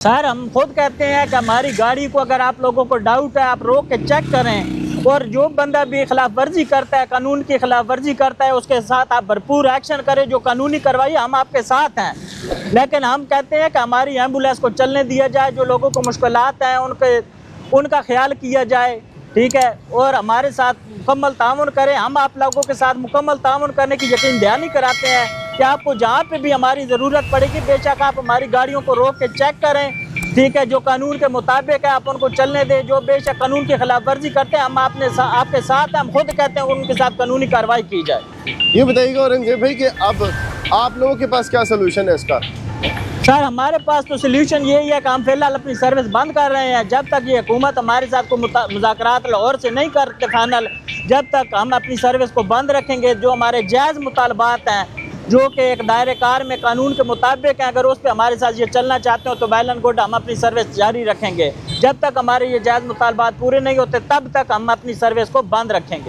Sir हम खुद कहते हैं कि हमारी गाड़ी को अगर आप लोगों को डाउट है आप रोक के चेक करें और जो बंदा भी खिलाफ वर्जी करता है, कानून की खिलाफ वर्जी करता है, उसके साथ आप भरपूर एक्शन करें। जो कानूनी कार्रवाई हम आपके साथ हैं, लेकिन हम कहते हैं कि हमारी एम्बुलेंस को चलने दिया जाए। जो लोगों को मुश्किलात हैं उनका ख्याल किया जाए, ठीक है, और हमारे साथ मुकम्मल ताउन करें। हम आप लोगों के साथ मुकम्मल ताउन करने की यकीन दहानी कराते हैं कि आपको जहाँ पे भी हमारी ज़रूरत पड़ेगी बेशक आप हमारी गाड़ियों को रोक के चेक करें, ठीक है। जो कानून के मुताबिक है आप उनको चलने दें। जो बेशक कानून की खिलाफ वर्जी करते हैं हम आपके साथ हैं। हम खुद कहते हैं उनके साथ कानूनी कार्रवाई की जाए। ये बताइएगा औरंगजेब भाई कि अब आप लोगों के पास क्या सलूशन है इसका? सर हमारे पास तो सोल्यूशन यही है कि हम फिलहाल अपनी सर्विस बंद कर रहे हैं। जब तक ये हुकूमत हमारे साथ को मुज़ाकरात लाहौर से नहीं करते फाइनल, जब तक हम अपनी सर्विस को बंद रखेंगे। जो हमारे जायज़ मुतालबात हैं, जो कि एक दायरे कार में कानून के मुताबिक हैं, अगर उस पर हमारे साथ ये चलना चाहते हो तो वेल एंड गुड, हम अपनी सर्विस जारी रखेंगे। जब तक हमारे ये जायज़ मुतालबात पूरे नहीं होते तब तक हम अपनी सर्विस को बंद रखेंगे।